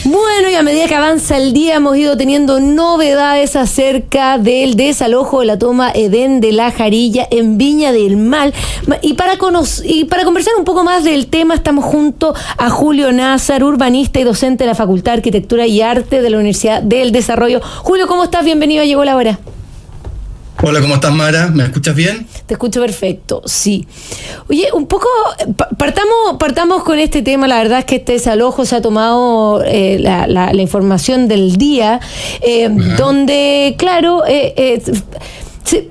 Bueno, y a medida que avanza el día hemos ido teniendo novedades acerca del desalojo de la toma Edén de la Jarilla en Viña del Mar. Y para conversar un poco más del tema estamos junto a Julio Nazar, urbanista y docente de la Facultad de Arquitectura y Arte de la Universidad del Desarrollo. Julio, ¿cómo estás? Bienvenido a Llegó la Hora. Hola, ¿cómo estás, Mara? ¿Me escuchas bien? Te escucho perfecto, sí. Oye, un poco, partamos con este tema. La verdad es que este desalojo se ha tomado la información del día, donde, claro,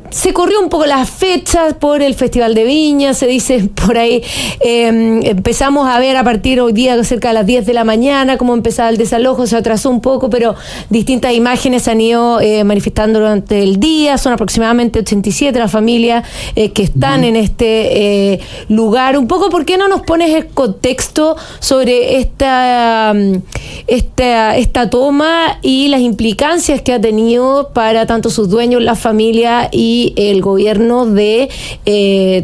se corrió un poco las fechas por el Festival de Viña, se dice por ahí, empezamos a ver a partir hoy día cerca de las 10 de la mañana cómo empezaba el desalojo, se atrasó un poco, pero distintas imágenes se han ido manifestando durante el día. Son aproximadamente 87 las familias que están en este lugar. Un poco, ¿por qué no nos pones el contexto sobre esta toma y las implicancias que ha tenido para tanto sus dueños, la familia y el gobierno de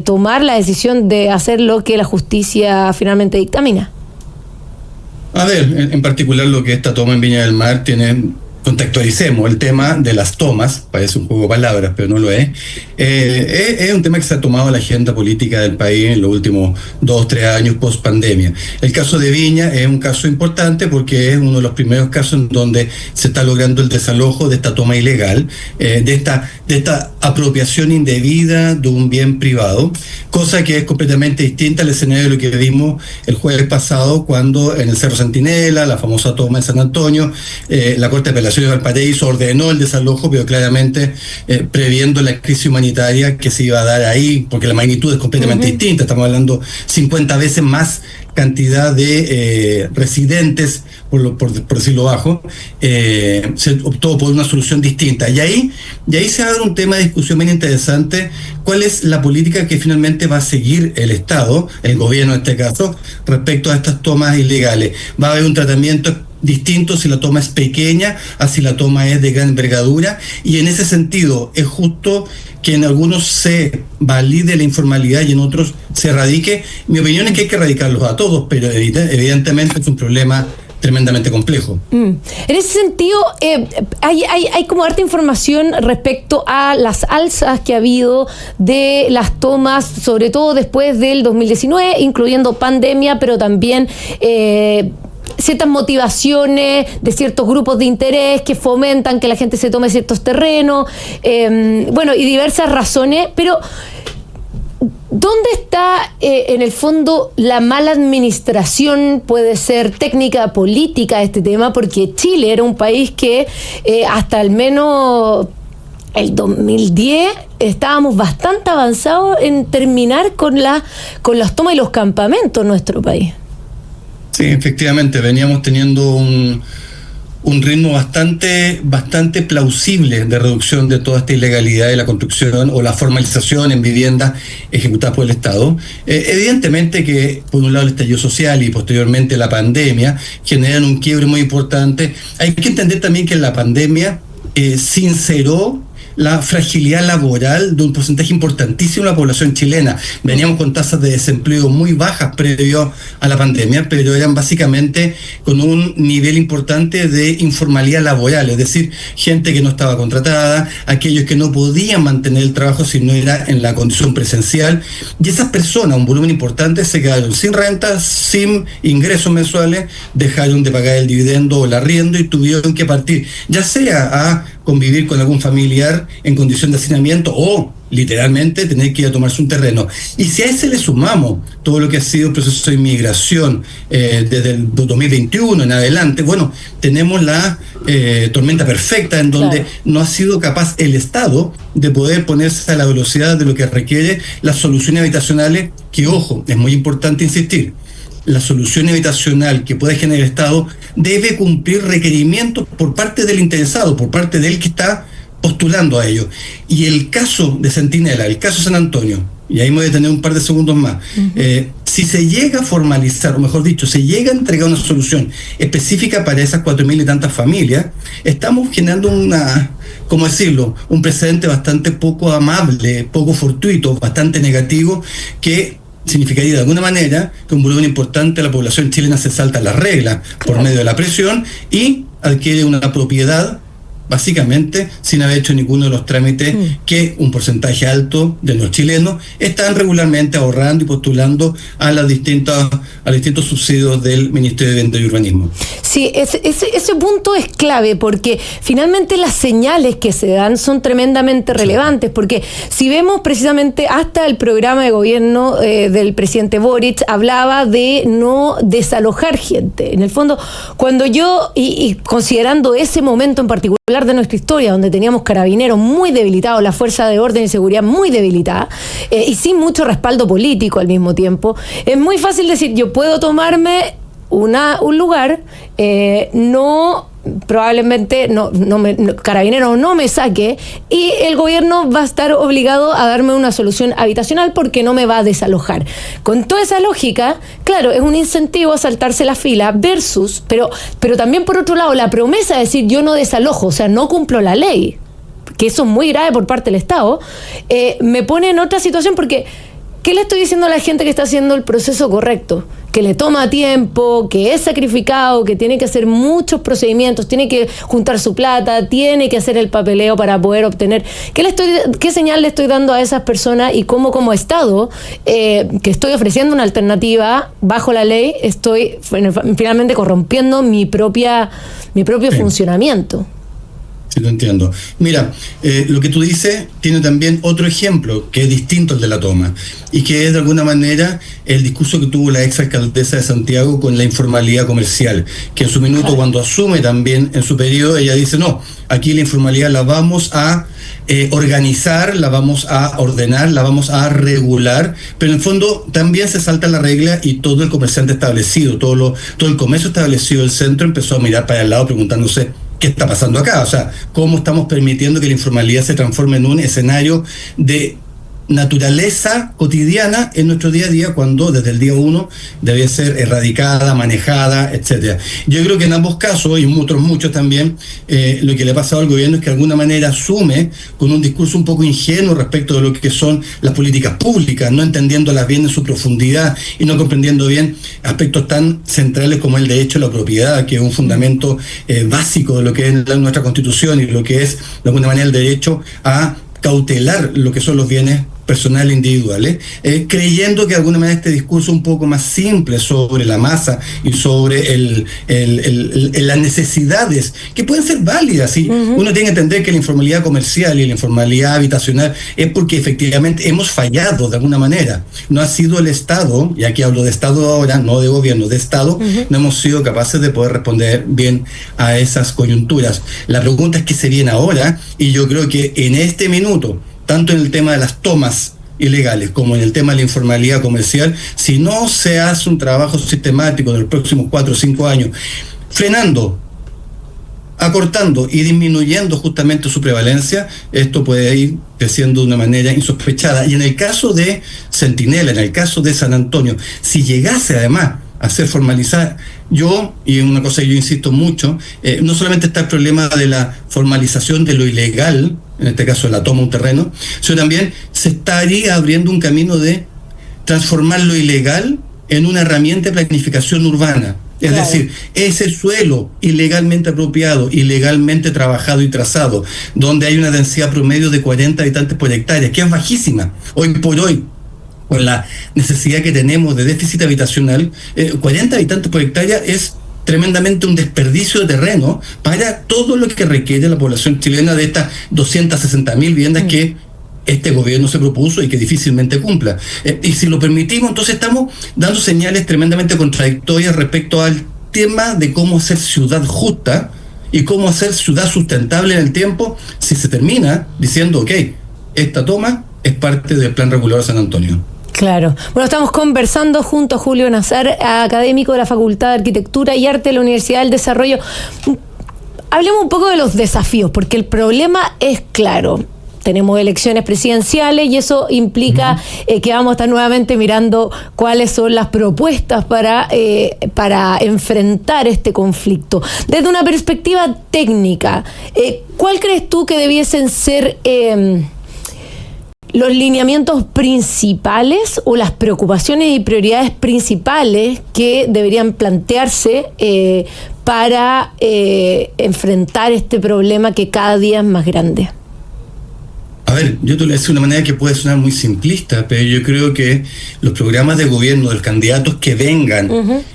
tomar la decisión de hacer lo que la justicia finalmente dictamina? A ver, en particular lo que esta toma en Viña del Mar tiene, contextualicemos el tema de las tomas, parece un juego de palabras, pero no lo es. Es un tema que se ha tomado en la agenda política del país en los últimos 2-3 años post pandemia. El caso de Viña es un caso importante porque es uno de los primeros casos en donde se está logrando el desalojo de esta toma ilegal, de esta apropiación indebida de un bien privado, cosa que es completamente distinta al escenario de lo que vimos el jueves pasado cuando en el Cerro Centinela, la famosa toma de San Antonio, la Corte de Apelaciones de Valparaíso ordenó el desalojo, pero claramente previendo la crisis humanitaria que se iba a dar ahí, porque la magnitud es completamente distinta. Estamos hablando 50 veces más cantidad de residentes, por decirlo bajo. Se optó por una solución distinta. Y ahí se abre un tema de discusión bien interesante. ¿Cuál es la política que finalmente va a seguir el Estado, el gobierno en este caso, respecto a estas tomas ilegales? ¿Va a haber un tratamiento distinto si la toma es pequeña a si la toma es de gran envergadura? Y en ese sentido, ¿es justo que en algunos se valide la informalidad y en otros se erradique? Mi opinión es que hay que erradicarlos a todos, pero evidentemente es un problema tremendamente complejo. En ese sentido, hay como harta información respecto a las alzas que ha habido de las tomas, sobre todo después del 2019, incluyendo pandemia, pero también ciertas motivaciones de ciertos grupos de interés que fomentan que la gente se tome ciertos terrenos, y diversas razones, pero ¿dónde está en el fondo la mala administración? Puede ser técnica política de este tema, porque Chile era un país que hasta al menos el 2010 estábamos bastante avanzados en terminar con las tomas y los campamentos en nuestro país. Sí, efectivamente, veníamos teniendo un ritmo bastante plausible de reducción de toda esta ilegalidad de la construcción o la formalización en viviendas ejecutadas por el Estado. Evidentemente que, por un lado, el estallido social y posteriormente la pandemia generan un quiebre muy importante. Hay que entender también que la pandemia sinceró la fragilidad laboral de un porcentaje importantísimo de la población chilena. Veníamos con tasas de desempleo muy bajas previo a la pandemia, pero eran básicamente con un nivel importante de informalidad laboral, es decir, gente que no estaba contratada, aquellos que no podían mantener el trabajo si no era en la condición presencial, y esas personas, un volumen importante, se quedaron sin renta, sin ingresos mensuales, dejaron de pagar el dividendo o el arriendo y tuvieron que partir, ya sea a convivir con algún familiar en condición de hacinamiento o literalmente tener que ir a tomarse un terreno. Y si a ese le sumamos todo lo que ha sido el proceso de inmigración desde el 2021 en adelante, bueno, tenemos la tormenta perfecta en donde no ha sido capaz el Estado de poder ponerse a la velocidad de lo que requiere las soluciones habitacionales, que, ojo, es muy importante insistir, la solución habitacional que puede generar el Estado debe cumplir requerimientos por parte del interesado, por parte del que está postulando a ello. Y el caso de Centinela, el caso de San Antonio, y ahí me voy a detener un par de segundos más, si se llega a formalizar, o mejor dicho, se llega a entregar una solución específica para esas 4.000 y tantas familias, estamos generando ¿cómo decirlo?, un precedente bastante poco amable, poco fortuito, bastante negativo, que significaría de alguna manera que un volumen importante de la población chilena se salta las reglas por medio de la presión y adquiere una propiedad básicamente sin haber hecho ninguno de los trámites que un porcentaje alto de los chilenos están regularmente ahorrando y postulando a los distintos subsidios del Ministerio de Vivienda y Urbanismo. Sí, ese punto es clave porque finalmente las señales que se dan son tremendamente relevantes, porque si vemos precisamente hasta el programa de gobierno del presidente Boric hablaba de no desalojar gente. En el fondo, cuando yo, y considerando ese momento en particular de nuestra historia, donde teníamos carabineros muy debilitados, la fuerza de orden y seguridad muy debilitada, y sin mucho respaldo político al mismo tiempo, es muy fácil decir, yo puedo tomarme un lugar, probablemente Carabineros no me saque y el gobierno va a estar obligado a darme una solución habitacional porque no me va a desalojar. Con toda esa lógica, claro, es un incentivo a saltarse la fila versus, pero también por otro lado, la promesa de decir yo no desalojo, o sea, no cumplo la ley, que eso es muy grave por parte del Estado, me pone en otra situación porque ¿qué le estoy diciendo a la gente que está haciendo el proceso correcto? Que le toma tiempo, que es sacrificado, que tiene que hacer muchos procedimientos, tiene que juntar su plata, tiene que hacer el papeleo para poder obtener. ¿Qué señal le estoy dando a esas personas y cómo como Estado, que estoy ofreciendo una alternativa bajo la ley, estoy finalmente corrompiendo mi propio funcionamiento? Sí, lo entiendo. Mira, lo que tú dices tiene también otro ejemplo que es distinto al de la toma y que es de alguna manera el discurso que tuvo la exalcaldesa de Santiago con la informalidad comercial, que en su minuto cuando asume también en su periodo ella dice no, aquí la informalidad la vamos a organizar, la vamos a ordenar, la vamos a regular, pero en el fondo también se salta la regla y todo el comerciante establecido, todo el comercio establecido del centro empezó a mirar para el lado preguntándose ¿qué está pasando acá? O sea, ¿cómo estamos permitiendo que la informalidad se transforme en un escenario de naturaleza cotidiana en nuestro día a día cuando desde el día 1 debe ser erradicada, manejada, etcétera? Yo creo que en ambos casos, y otros muchos también, lo que le ha pasado al gobierno es que de alguna manera asume con un discurso un poco ingenuo respecto de lo que son las políticas públicas, no entendiéndolas bien en su profundidad y no comprendiendo bien aspectos tan centrales como el derecho a la propiedad, que es un fundamento básico de lo que es nuestra Constitución y lo que es de alguna manera el derecho a cautelar lo que son los bienes personales individuales, creyendo que de alguna manera este discurso un poco más simple sobre la masa y sobre las necesidades que pueden ser válidas. ¿Sí? Uno tiene que entender que la informalidad comercial y la informalidad habitacional es porque efectivamente hemos fallado de alguna manera. No ha sido el Estado, y aquí hablo de Estado ahora, no de gobierno, de Estado, no hemos sido capaces de poder responder bien a esas coyunturas. La pregunta es qué se viene ahora, y yo creo que en este minuto, tanto en el tema de las tomas ilegales como en el tema de la informalidad comercial, si no se hace un trabajo sistemático en los próximos 4 o 5 años, frenando, acortando y disminuyendo justamente su prevalencia, esto puede ir creciendo de una manera insospechada. Y en el caso de Centinela, en el caso de San Antonio, si llegase además a ser formalizada, y una cosa que yo insisto mucho, no solamente está el problema de la formalización de lo ilegal, en este caso la toma de un terreno, sino también se estaría abriendo un camino de transformar lo ilegal en una herramienta de planificación urbana. Es decir, ese suelo ilegalmente apropiado, ilegalmente trabajado y trazado, donde hay una densidad promedio de 40 habitantes por hectárea, que es bajísima, hoy por hoy, con la necesidad que tenemos de déficit habitacional, 40 habitantes por hectárea es tremendamente un desperdicio de terreno para todo lo que requiere la población chilena de estas 260.000 viviendas que este gobierno se propuso y que difícilmente cumpla. Y si lo permitimos, entonces estamos dando señales tremendamente contradictorias respecto al tema de cómo hacer ciudad justa y cómo hacer ciudad sustentable en el tiempo si se termina diciendo, ok, esta toma es parte del Plan Regulador de San Antonio. Claro. Bueno, estamos conversando junto a Julio Nazar, académico de la Facultad de Arquitectura y Arte de la Universidad del Desarrollo. Hablemos un poco de los desafíos, porque el problema es claro. Tenemos elecciones presidenciales y eso implica que vamos a estar nuevamente mirando cuáles son las propuestas para enfrentar este conflicto. Desde una perspectiva técnica, ¿cuál crees tú que debiesen ser los lineamientos principales o las preocupaciones y prioridades principales que deberían plantearse para enfrentar este problema que cada día es más grande? A ver, yo te lo voy a decir de una manera que puede sonar muy simplista, pero yo creo que los programas de gobierno de los candidatos que vengan,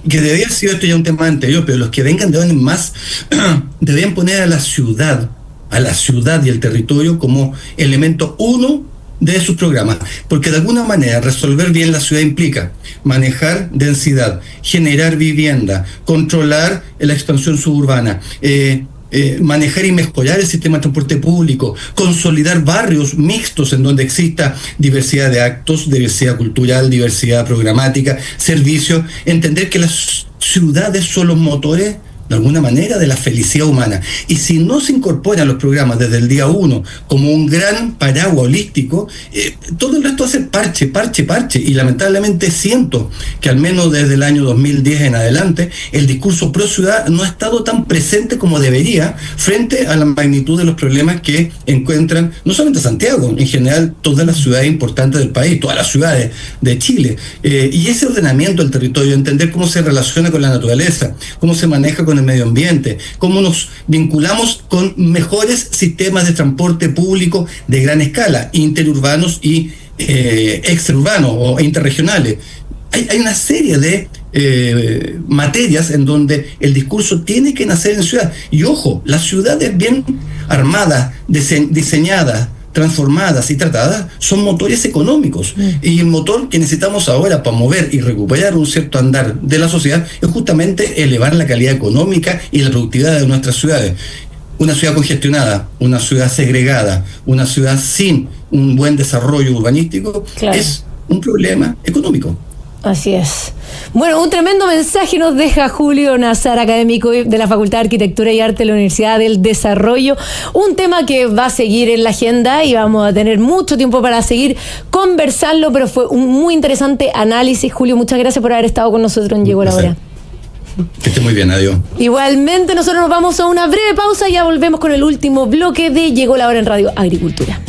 que debería haber sido esto ya un tema anterior, pero los que vengan deben poner a la ciudad y el territorio como elemento uno de sus programas, porque de alguna manera resolver bien la ciudad implica manejar densidad, generar vivienda, controlar la expansión suburbana, manejar y mejorar el sistema de transporte público, consolidar barrios mixtos en donde exista diversidad de actos, diversidad cultural, diversidad programática, servicios, entender que las ciudades son los motores de alguna manera de la felicidad humana. Y si no se incorporan los programas desde el día 1 como un gran paraguas holístico, todo el resto va a ser parche. Y lamentablemente siento que al menos desde el año 2010 en adelante, el discurso pro ciudad no ha estado tan presente como debería frente a la magnitud de los problemas que encuentran no solamente Santiago, en general todas las ciudades importantes del país, todas las ciudades de Chile. Y ese ordenamiento del territorio, entender cómo se relaciona con la naturaleza, cómo se maneja con el medio ambiente, cómo nos vinculamos con mejores sistemas de transporte público de gran escala, interurbanos y extraurbanos o interregionales. Hay una serie de materias en donde el discurso tiene que nacer en ciudad. Y ojo, las ciudades bien armadas, diseñadas, transformadas y tratadas son motores económicos, y el motor que necesitamos ahora para mover y recuperar un cierto andar de la sociedad es justamente elevar la calidad económica y la productividad de nuestras ciudades. Una ciudad congestionada, una ciudad segregada, una ciudad sin un buen desarrollo urbanístico, es un problema económico. Así es. Bueno, un tremendo mensaje nos deja Julio Nazar, académico de la Facultad de Arquitectura y Arte de la Universidad del Desarrollo. Un tema que va a seguir en la agenda y vamos a tener mucho tiempo para seguir conversando, pero fue un muy interesante análisis. Julio, muchas gracias por haber estado con nosotros en Llegó la Hora. Que esté muy bien, adiós. Igualmente, nosotros nos vamos a una breve pausa y ya volvemos con el último bloque de Llegó la Hora en Radio Agricultura.